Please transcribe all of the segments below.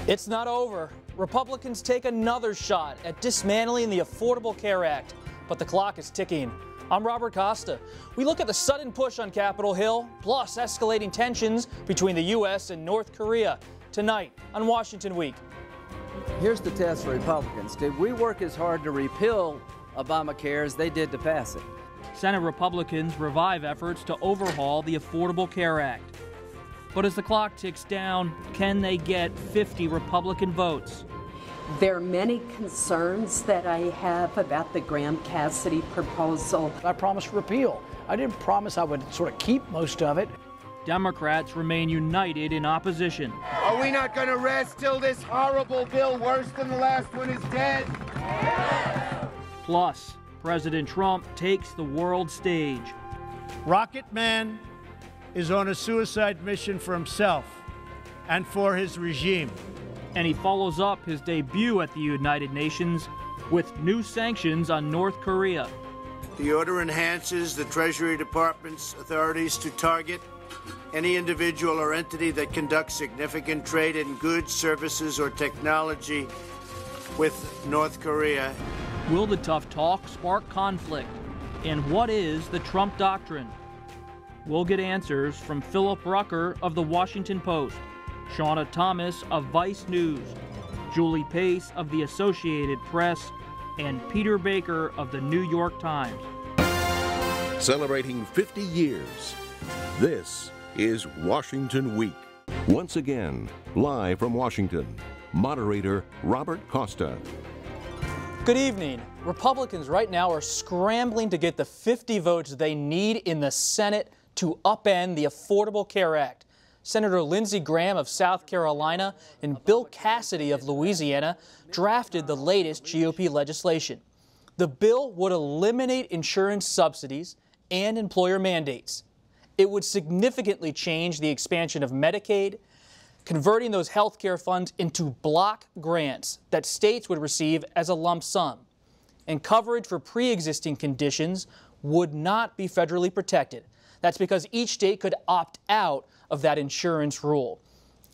It's not over. Republicans take another shot at dismantling the Affordable Care Act, but the clock is ticking. I'm Robert Costa. We look at the sudden push on Capitol Hill, plus escalating tensions between the U.S. and North Korea, tonight on Washington Week. Here's the test for Republicans. Did we work as hard to repeal Obamacare as they did to pass it? Senate Republicans revive efforts to overhaul the Affordable Care Act. But as the clock ticks down, can they get 50 Republican votes? There are many concerns that I have about the Graham-Cassidy proposal. I promised repeal. I didn't promise I would sort of keep most of it. Democrats remain united in opposition. Are we not going to rest till this horrible bill, worse than the last one, is dead? Plus, President Trump takes the world stage. Rocket Man is on a suicide mission for himself and for his regime. And he follows up his debut at the United Nations with new sanctions on North Korea. The order enhances the Treasury Department's authorities to target any individual or entity that conducts significant trade in goods, services, or technology with North Korea. Will the tough talk spark conflict? And what is the Trump doctrine? We'll get answers from Philip Rucker of The Washington Post, Shauna Thomas of Vice News, Julie Pace of The Associated Press, and Peter Baker of The New York Times. Celebrating 50 years, this is Washington Week. Once again, live from Washington, moderator Robert Costa. Good evening. Republicans right now are scrambling to get the 50 votes they need in the Senate to upend the Affordable Care Act. Senator Lindsey Graham of South Carolina and Bill Cassidy of Louisiana drafted the latest GOP legislation. The bill would eliminate insurance subsidies and employer mandates. It would significantly change the expansion of Medicaid, converting those health care funds into block grants that states would receive as a lump sum. And coverage for pre-existing conditions would not be federally protected. That's because each state could opt out of that insurance rule.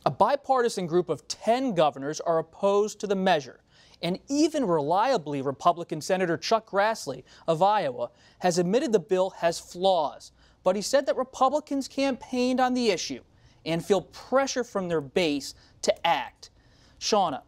A bipartisan group of 10 governors are opposed to the measure. And even reliably, Republican Senator Chuck Grassley of Iowa has admitted the bill has flaws. But he said that Republicans campaigned on the issue and feel pressure from their base to act. Shauna,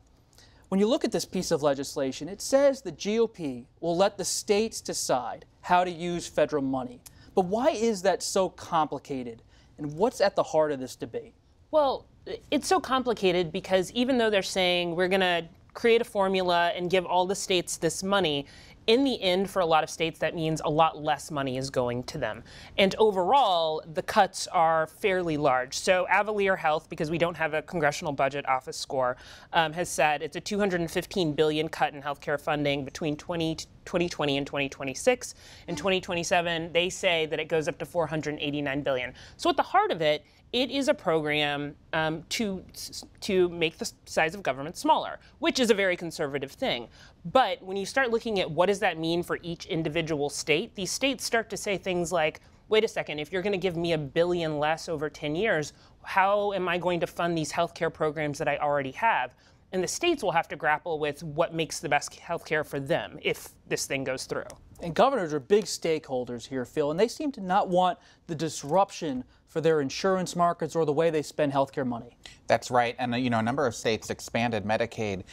when you look at this piece of legislation, it says the GOP will let the states decide how to use federal money. But why is that so complicated? And what's at the heart of this debate? Well, it's so complicated because even though they're saying we're going to create a formula and give all the states this money, in the end, for a lot of states, that means a lot less money is going to them. And overall, the cuts are fairly large. So Avalier Health, because we don't have a Congressional Budget Office score, has said it's a $215 billion cut in healthcare funding between 2020 and 2026. In 2027, they say that it goes up to $489 billion. So at the heart of it, it is a program to make the size of government smaller, which is a very conservative thing. But when you start looking at what does that mean for each individual state, these states start to say things like, wait a second, if you're going to give me $1 billion less over 10 years, how am I going to fund these healthcare programs that I already have? And the states will have to grapple with what makes the best healthcare for them if this thing goes through. And governors are big stakeholders here, Phil, and they seem to not want the disruption for their insurance markets or the way they spend healthcare money. That's right. And, a number of states expanded Medicaid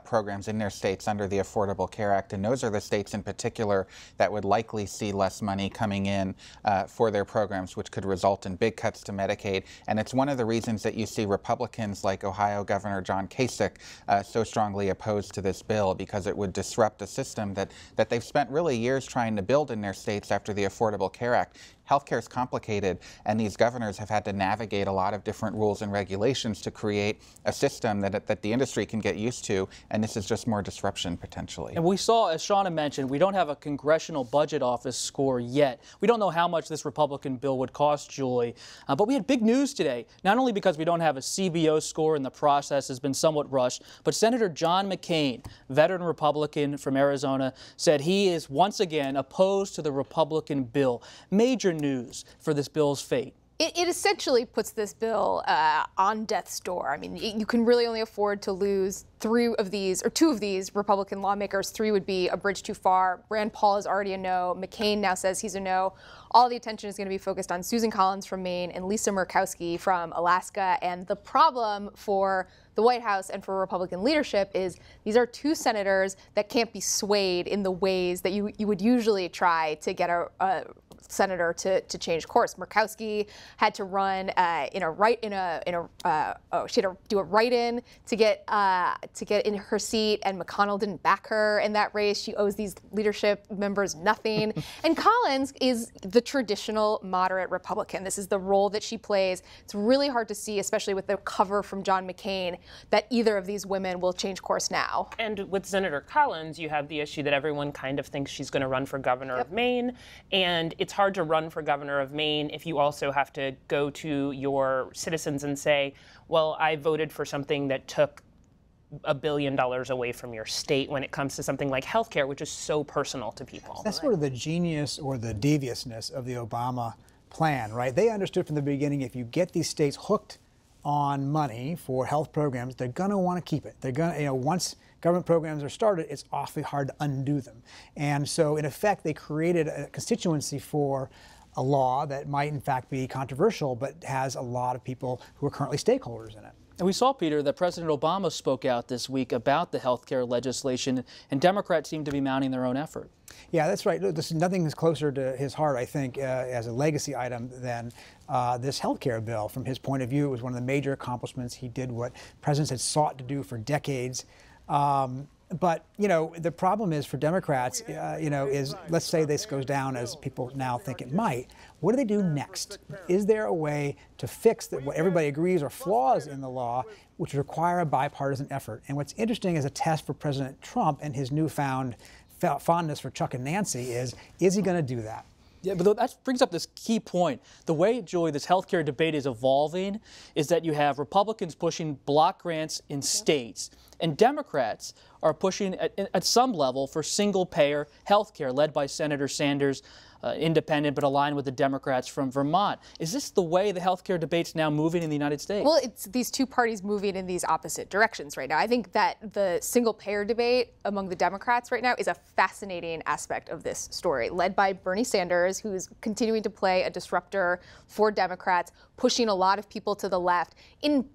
programs in their states under the Affordable Care Act. And those are the states in particular that would likely see less money coming in for their programs, which could result in big cuts to Medicaid. And it's one of the reasons that you see Republicans like Ohio Governor John Kasich so strongly opposed to this bill, because it would disrupt a system that they've spent really years trying to build in their states after the Affordable Care Act. Healthcare is complicated, and these governors have had to navigate a lot of different rules and regulations to create a system that the industry can get used to, and this is just more disruption potentially. And we saw, as Shauna mentioned, we don't have a Congressional Budget Office score yet. We don't know how much this Republican bill would cost, Julie, but we had big news today, not only because we don't have a CBO score and the process has been somewhat rushed, but Senator John McCain, veteran Republican from Arizona, said he is once again opposed to the Republican bill. Major news for this bill's fate. It essentially puts this bill on death's door. I mean, you can really only afford to lose 2 of these Republican lawmakers. 3 would be a bridge too far. Rand Paul is already a no. McCain now says he's a no. All the attention is going to be focused on Susan Collins from Maine and Lisa Murkowski from Alaska. And the problem for the White House and for Republican leadership is these are 2 senators that can't be swayed in the ways that you would usually try to get a senator to change course. Murkowski had to run she had to do a write-in to get in her seat, and McConnell didn't back her in that race. She owes these leadership members nothing. And Collins is the traditional moderate Republican. This is the role that she plays. It's really hard to see, especially with the cover from John McCain, that either of these women will change course now. And with Senator Collins, you have the issue that everyone kind of thinks she's going to run for governor of Maine, and it's hard to run for governor of Maine if you also have to go to your citizens and say, well, I voted for something that took $1 billion away from your state when it comes to something like healthcare, which is so personal to people. That's sort of the genius or the deviousness of the Obama plan, right? They understood from the beginning, if you get these states hooked on money for health programs, they're going to want to keep it. They're going to, once government programs are started, it's awfully hard to undo them. And so, in effect, they created a constituency for a law that might, in fact, be controversial, but has a lot of people who are currently stakeholders in it. And we saw, Peter, that President Obama spoke out this week about the health care legislation, and Democrats seem to be mounting their own effort. Yeah, that's right. Nothing is closer to his heart, I think, as a legacy item than this health care bill. From his point of view, it was one of the major accomplishments. He did what presidents had sought to do for decades. But, the problem is for Democrats, is let's say this goes down as people now think it might. What do they do next? Is there a way to fix what everybody agrees are flaws in the law, which require a bipartisan effort? And what's interesting as a test for President Trump and his newfound fondness for Chuck and Nancy is he going to do that? Yeah, but that brings up this key point. The way, Julie, this healthcare debate is evolving is that you have Republicans pushing block grants in states, and Democrats are pushing at some level for single-payer healthcare, led by Senator Sanders, independent but aligned with the Democrats from Vermont. Is this the way the healthcare debate's now moving in the United States? Well, it's these 2 parties moving in these opposite directions right now. I think that the single-payer debate among the Democrats right now is a fascinating aspect of this story, led by Bernie Sanders, who's continuing to play a disruptor for Democrats, pushing a lot of people to the left. In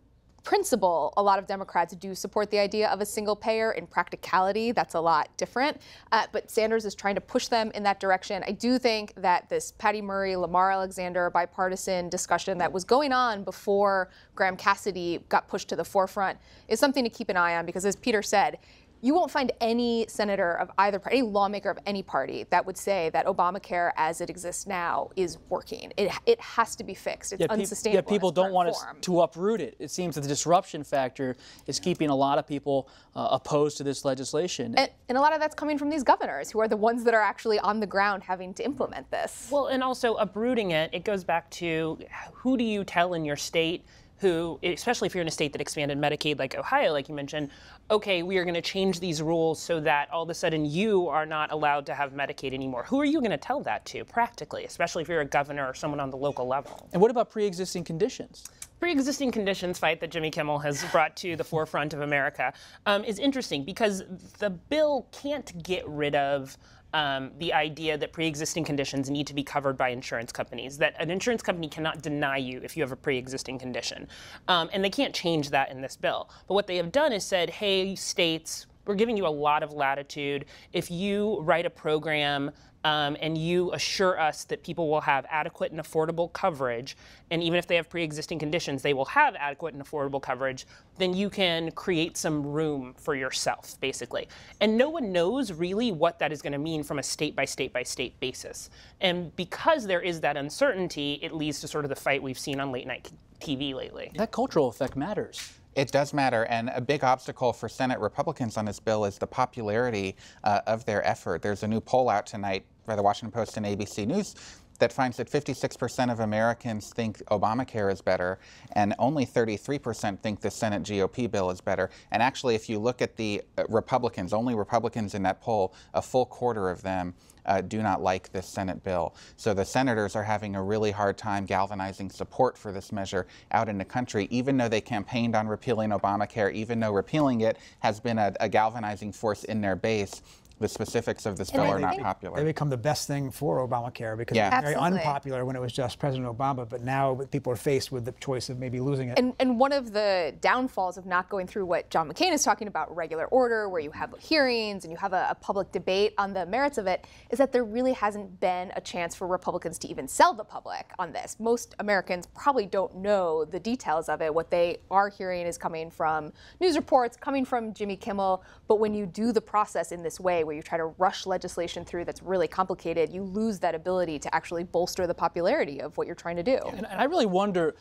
principle, a lot of Democrats do support the idea of a single payer. In practicality, that's a lot different. But Sanders is trying to push them in that direction. I do think that this Patty Murray, Lamar Alexander bipartisan discussion that was going on before Graham-Cassidy got pushed to the forefront is something to keep an eye on, because as Peter said, you won't find any senator of either party, any lawmaker of any party that would say that Obamacare as it exists now is working. It has to be fixed. It's unsustainable. Yeah, people don't want us to uproot it. It seems that the disruption factor is keeping a lot of people opposed to this legislation. And a lot of that's coming from these governors, who are the ones that are actually on the ground having to implement this. Well, and also uprooting it goes back to who do you tell in your state who, especially if you're in a state that expanded Medicaid like Ohio, like you mentioned, okay, we are going to change these rules so that all of a sudden you are not allowed to have Medicaid anymore. Who are you going to tell that to, practically, especially if you're a governor or someone on the local level? And what about pre-existing conditions? Pre-existing conditions fight that Jimmy Kimmel has brought to the forefront of America is interesting, because the bill can't get rid of the idea that pre-existing conditions need to be covered by insurance companies, that an insurance company cannot deny you if you have a pre-existing condition. And they can't change that in this bill. But what they have done is said, hey, states, we're giving you a lot of latitude. If you write a program and you assure us that people will have adequate and affordable coverage, and even if they have pre-existing conditions, they will have adequate and affordable coverage, then you can create some room for yourself, basically. And no one knows really what that is going to mean from a state-by-state-by-state basis. And because there is that uncertainty, it leads to sort of the fight we've seen on late-night TV lately. That cultural effect matters. It does matter, and a big obstacle for Senate Republicans on this bill is the popularity of their effort. There's a new poll out tonight by the Washington Post and ABC News that finds that 56% of Americans think Obamacare is better, and only 33% think the Senate GOP bill is better. And actually, if you look at the Republicans, only Republicans in that poll, a full quarter of them do not like this Senate bill. So the senators are having a really hard time galvanizing support for this measure out in the country, even though they campaigned on repealing Obamacare, even though repealing it has been a galvanizing force in their base. The specifics of this bill are not popular. They become the best thing for Obamacare because it was very unpopular when it was just President Obama, but now people are faced with the choice of maybe losing it. And one of the downfalls of not going through what John McCain is talking about, regular order, where you have hearings and you have a public debate on the merits of it, is that there really hasn't been a chance for Republicans to even sell the public on this. Most Americans probably don't know the details of it. What they are hearing is coming from news reports, coming from Jimmy Kimmel, but when you do the process in this way, where you try to rush legislation through that's really complicated, you lose that ability to actually bolster the popularity of what you're trying to do. And I really wonder,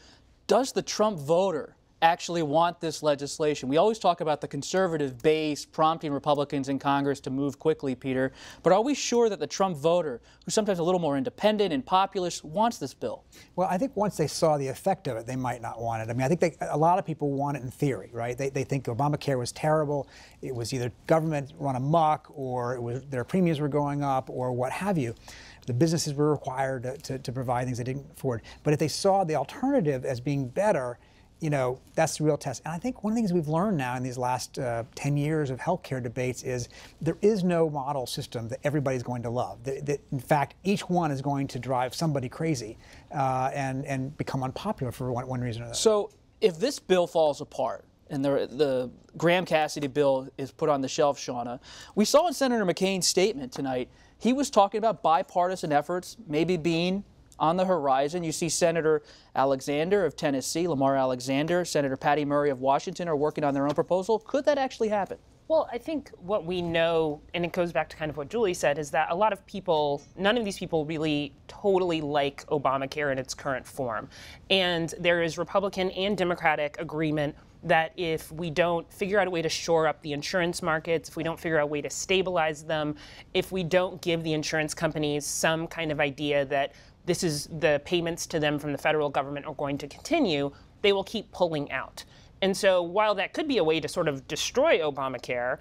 does the Trump voter actually want this legislation? We always talk about the conservative base prompting Republicans in Congress to move quickly, Peter, but are we sure that the Trump voter, who's sometimes a little more independent and populist, wants this bill? Well, I think once they saw the effect of it, they might not want it. I mean, I think a lot of people want it in theory, right? They think Obamacare was terrible. It was either government run amok, or it was their premiums were going up, or what have you. The businesses were required to provide things they didn't afford. But if they saw the alternative as being better, you know, that's the real test. And I think one of the things we've learned now in these last 10 years of healthcare debates is there is no model system that everybody's going to love. In fact, each one is going to drive somebody crazy and become unpopular for one reason or another. So if this bill falls apart, and the Graham-Cassidy bill is put on the shelf, Shauna, we saw in Senator McCain's statement tonight, he was talking about bipartisan efforts maybe being on the horizon. You see Senator Alexander of Tennessee, Lamar Alexander, Senator Patty Murray of Washington are working on their own proposal. Could that actually happen? Well, I think what we know, and it goes back to kind of what Julie said, is that a lot of people, none of these people really totally like Obamacare in its current form. And there is Republican and Democratic agreement that if we don't figure out a way to shore up the insurance markets, if we don't figure out a way to stabilize them, if we don't give the insurance companies some kind of idea that this is the payments to them from the federal government are going to continue, they will keep pulling out. And so while that could be a way to sort of destroy Obamacare,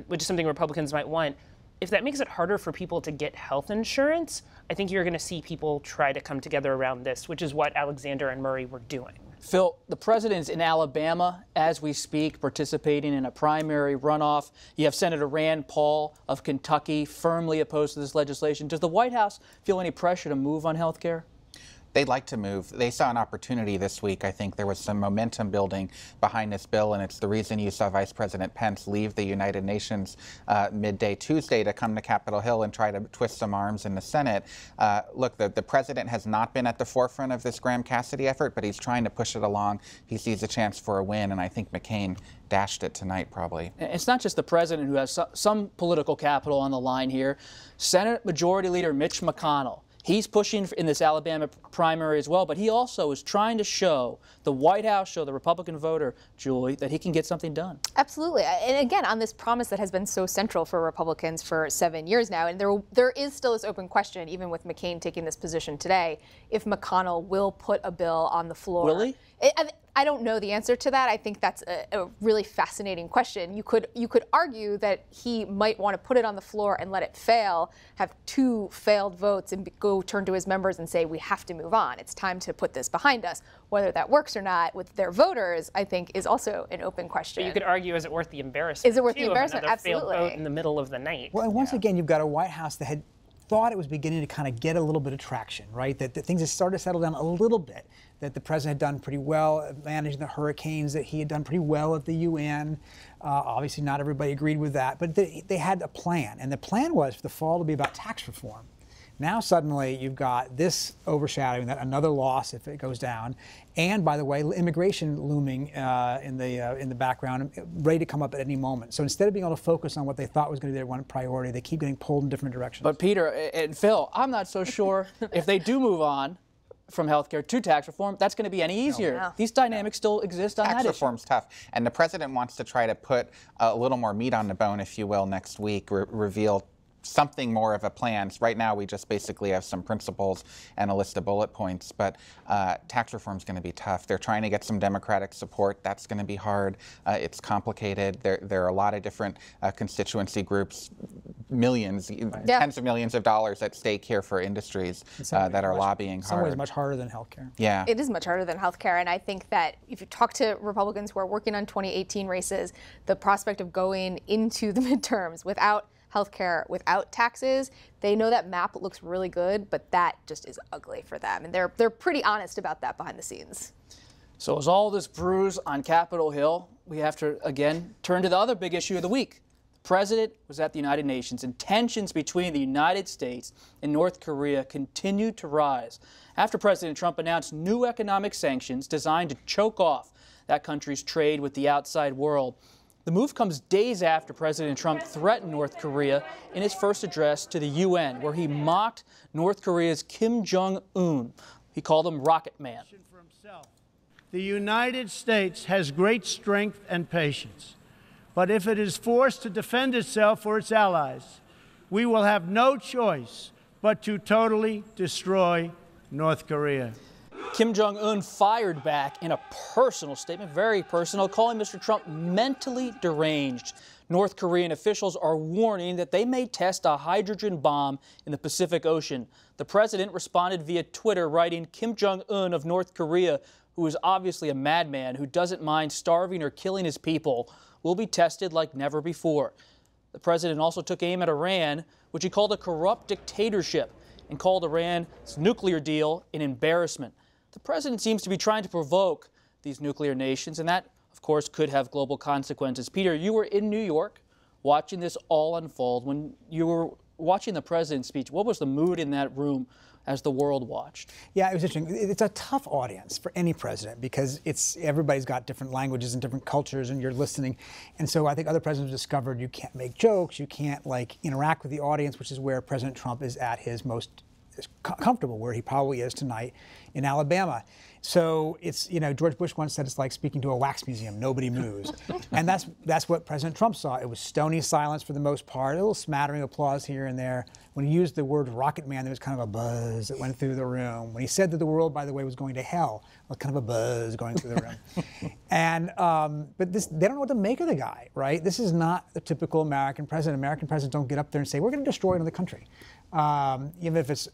which is something Republicans might want, if that makes it harder for people to get health insurance, I think you're going to see people try to come together around this, which is what Alexander and Murray were doing. Phil, the president's in Alabama as we speak, participating in a primary runoff. You have Senator Rand Paul of Kentucky firmly opposed to this legislation. Does the White House feel any pressure to move on health care? They'd like to move. They saw an opportunity this week. I think there was some momentum building behind this bill, and it's the reason you saw Vice President Pence leave the United Nations midday Tuesday to come to Capitol Hill and try to twist some arms in the Senate. Look, the president has not been at the forefront of this Graham-Cassidy effort, but he's trying to push it along. He sees a chance for a win, and I think McCain dashed it tonight, probably. It's not just the president who has some political capital on the line here. Senate Majority Leader Mitch McConnell, he's pushing in this Alabama primary as well, but he also is trying to show the White House, show the Republican voter, Julie, that he can get something done. Absolutely. And again, on this promise that has been so central for Republicans for 7 years now, and there is still this open question, even with McCain taking this position today, if McConnell will put a bill on the floor. Will he? I don't know the answer to that. I think that's a really fascinating question. You could argue that he might want to put it on the floor and let it fail, have 2 failed votes, and go turn to his members and say, we have to move on. It's time to put this behind us. Whether that works or not with their voters, I think, is also an open question. But you could argue, is it worth the embarrassment? Is it worth the embarrassment? Absolutely. Failed vote in the middle of the night. Well, and once again, you've got a White House that had thought it was beginning to kind of get a little bit of traction, right? That things had started to settle down a little bit, that the president had done pretty well at managing the hurricanes, that he had done pretty well at the UN. Obviously, not everybody agreed with that, but they had a plan. And the plan was for the fall to be about tax reform. Now suddenly you've got this overshadowing that, another loss if it goes down, and by the way, immigration looming in the background, ready to come up at any moment. So instead of being able to focus on what they thought was going to be their one priority, they keep getting pulled in different directions. But Peter and Phil, I'm not so sure if they do move on from healthcare to tax reform, that's going to be any easier. No. These dynamics still exist on that issue. Tax reform's tough, and the president wants to try to put a little more meat on the bone, if you will, next week, reveal something more of a plan. Right now, we just basically have some principles and a list of bullet points, but tax reform is going to be tough. They're trying to get some Democratic support. That's going to be hard. It's complicated. There are a lot of different constituency groups, millions, tens of millions of dollars at stake here for industries that are lobbying hard. In some ways, much harder than healthcare. Yeah. It is much harder than healthcare, and I think that if you talk to Republicans who are working on 2018 races, the prospect of going into the midterms without healthcare, without taxes, they know that map looks really good, but that just is ugly for them. And they're pretty honest about that behind the scenes. So as all this brews on Capitol Hill, we have to, again, turn to the other big issue of the week. The president was at the United Nations, and tensions between the United States and North Korea continued to rise after President Trump announced new economic sanctions designed to choke off that country's trade with the outside world. The move comes days after President Trump threatened North Korea in his first address to the UN, where he mocked North Korea's Kim Jong-un. He called him Rocket Man. The United States has great strength and patience, but if it is forced to defend itself or its allies, we will have no choice but to totally destroy North Korea. Kim Jong-un fired back in a personal statement, very personal, calling Mr. Trump mentally deranged. North Korean officials are warning that they may test a hydrogen bomb in the Pacific Ocean. The president responded via Twitter, writing, "Kim Jong-un of North Korea, who is obviously a madman who doesn't mind starving or killing his people, will be tested like never before." The president also took aim at Iran, which he called a corrupt dictatorship, and called Iran's nuclear deal an embarrassment. The president seems to be trying to provoke these nuclear nations, and that, of course, could have global consequences. Peter, you were in New York watching this all unfold. When you were watching the president's speech, what was the mood in that room as the world watched? Yeah, it was interesting. It's a tough audience for any president because everybody's got different languages and different cultures, and you're listening. And so I think other presidents discovered you can't make jokes, you can't interact with the audience, which is where President Trump is at his most comfortable, where he probably is tonight in Alabama. So it's, George Bush once said it's like speaking to a wax museum, nobody moves. And that's what President Trump saw. It was stony silence for the most part, a little smattering of applause here and there. When he used the word Rocket Man, there was kind of a buzz that went through the room. When he said that the world, by the way, was going to hell, there was kind of a buzz going through the room. And, but they don't know what to make of the guy, right? This is not the typical American president. American presidents don't get up there and say, we're going to destroy another country. Even if it's,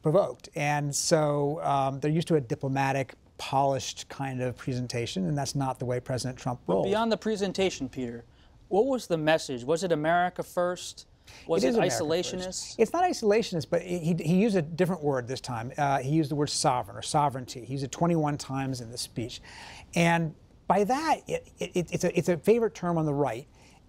provoked. And so they're used to a diplomatic, polished kind of presentation, and that's not the way President Trump rolls. But beyond the presentation, Peter, what was the message? Was it America first? Was it isolationist? It's not isolationist, but he used a different word this time. He used the word sovereign or sovereignty. He used it 21 times in the speech. And by that, it's a favorite term on the right.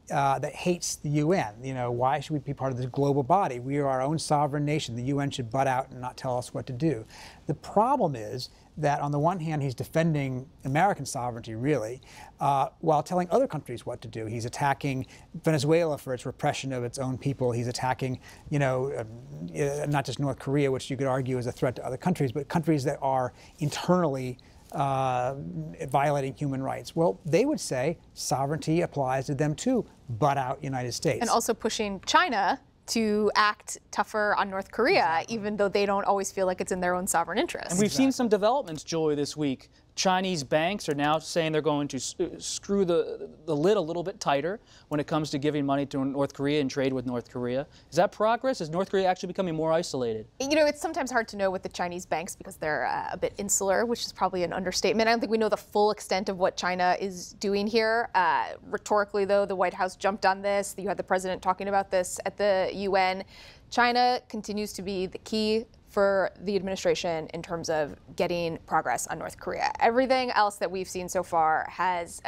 That hates the UN. Why should we be part of this global body? We are our own sovereign nation. The UN should butt out and not tell us what to do. The problem is that on the one hand, he's defending American sovereignty, really, while telling other countries what to do. He's attacking Venezuela for its repression of its own people. He's attacking, not just North Korea, which you could argue is a threat to other countries, but countries that are internally violating human rights. Well, they would say sovereignty applies to them too, but out United States. And also pushing China to act tougher on North Korea, even though they don't always feel like it's in their own sovereign interest. And we've seen some developments, Joy, this week. Chinese banks are now saying they're going to screw the lid a little bit tighter when it comes to giving money to North Korea and trade with North Korea. Is that progress? Is North Korea actually becoming more isolated? It's sometimes hard to know with the Chinese banks because they're a bit insular, which is probably an understatement. I don't think we know the full extent of what China is doing here. Rhetorically, though, the White House jumped on this. You had the president talking about this at the UN. China continues to be the key for the administration in terms of getting progress on North Korea. Everything else that we've seen so far has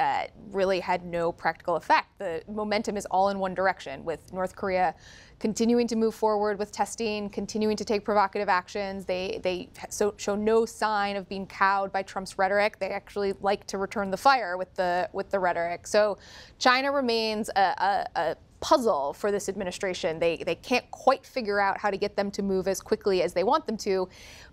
really had no practical effect. The momentum is all in one direction, with North Korea continuing to move forward with testing, continuing to take provocative actions. They show no sign of being cowed by Trump's rhetoric. They actually like to return the fire with the rhetoric. So China remains a puzzle for this administration. They can't quite figure out how to get them to move as quickly as they want them to,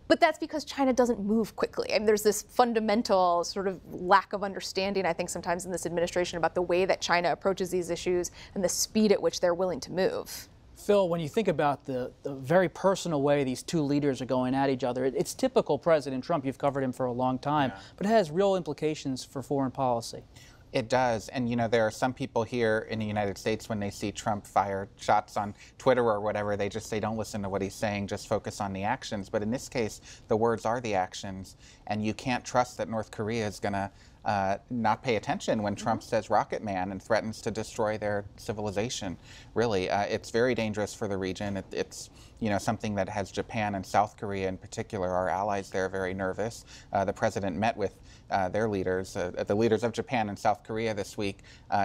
but that's because China doesn't move quickly. I mean, there's this fundamental sort of lack of understanding, I think, sometimes in this administration about the way that China approaches these issues and the speed at which they're willing to move. Phil, when you think about the very personal way these two leaders are going at each other, it's typical President Trump. You've covered him for a long time, but it has real implications for foreign policy. It does. And, you know, there are some people here in the United States, when they see Trump fire shots on Twitter or whatever, they just say, don't listen to what he's saying, just focus on the actions. But in this case, the words are the actions. And you can't trust that North Korea is going to not pay attention when Trump says Rocket Man and threatens to destroy their civilization. Really, it's very dangerous for the region. It's you know, something that has Japan and South Korea in particular, our allies there, very nervous. The president met with their leaders, the leaders of Japan and South Korea this week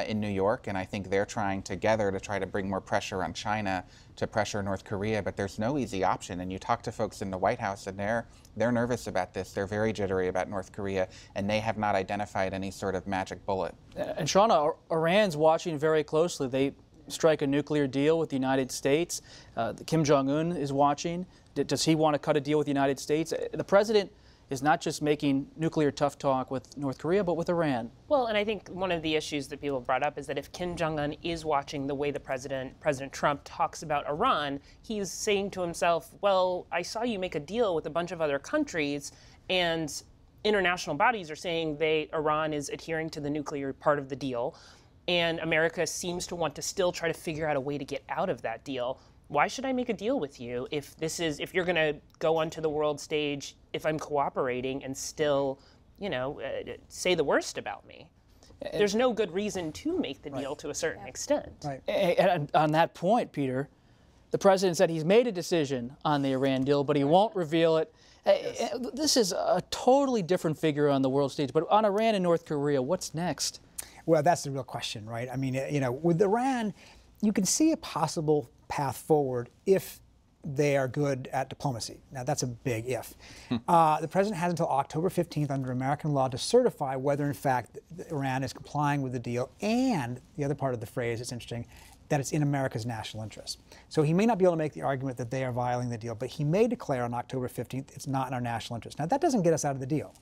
in New York, and I think they're trying together to try to bring more pressure on China to pressure North Korea, but there's no easy option. And you talk to folks in the White House, and they're nervous about this. They're very jittery about North Korea, and they have not identified any sort of magic bullet. And Shauna, Iran's watching very closely. They strike a nuclear deal with the United States. Kim Jong-un is watching. Does he want to cut a deal with the United States? The president is not just making nuclear tough talk with North Korea, but with Iran. Well, and I think one of the issues that people brought up is that if Kim Jong-un is watching the way the President Trump talks about Iran, he's saying to himself, well, I saw you make a deal with a bunch of other countries, and international bodies are saying Iran is adhering to the nuclear part of the deal, and America seems to want to still try to figure out a way to get out of that deal. Why should I make a deal with you if you're going to go onto the world stage, if I'm cooperating and still, you know, say the worst about me? There's no good reason to make the deal to a certain extent. Right. And on that point, Peter, the president said he's made a decision on the Iran deal, but he won't reveal it. Yes. This is a totally different figure on the world stage. But on Iran and North Korea, what's next? Well, that's the real question, right? I mean, you know, with Iran, you can see a possible path forward if they are good at diplomacy. Now, that's a big if. The president has until October 15th under American law to certify whether, in fact, Iran is complying with the deal, and the other part of the phrase, it's interesting, that it's in America's national interest. So he may not be able to make the argument that they are violating the deal, but he may declare on October 15th it's not in our national interest. Now, that doesn't get us out of the deal,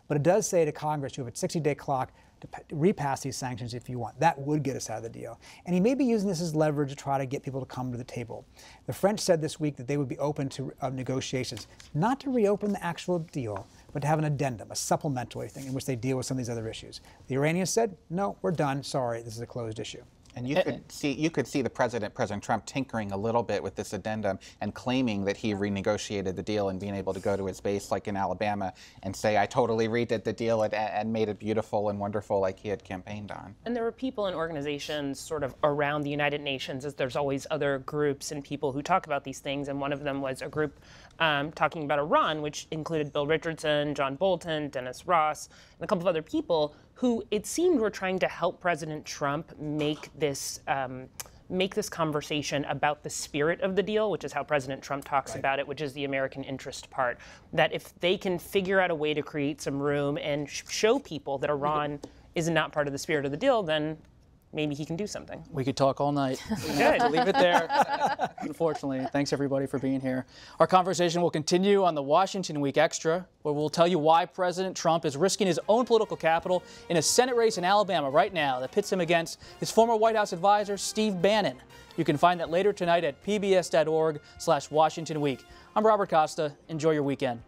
but it does say to Congress, you have a 60-day clock to repass these sanctions if you want. That would get us out of the deal. And he may be using this as leverage to try to get people to come to the table. The French said this week that they would be open to negotiations, not to reopen the actual deal, but to have an addendum, a supplementary thing in which they deal with some of these other issues. The Iranians said, no, we're done. Sorry, this is a closed issue. And you could see the President Trump, tinkering a little bit with this addendum and claiming that he renegotiated the deal and being able to go to his base like in Alabama and say, I totally redid the deal and made it beautiful and wonderful like he had campaigned on. And there were people and organizations sort of around the United Nations, as there's always other groups and people who talk about these things, and one of them was a group talking about Iran, which included Bill Richardson, John Bolton, Dennis Ross, and a couple of other people who it seemed were trying to help President Trump make this conversation about the spirit of the deal, which is how President Trump talks about it, which is the American interest part. That if they can figure out a way to create some room and show people that Iran is not part of the spirit of the deal, then maybe he can do something. We could talk all night. Good. Leave it there. Unfortunately, thanks everybody for being here. Our conversation will continue on the Washington Week Extra, where we'll tell you why President Trump is risking his own political capital in a Senate race in Alabama right now that pits him against his former White House advisor, Steve Bannon. You can find that later tonight at pbs.org/WashingtonWeek. I'm Robert Costa. Enjoy your weekend.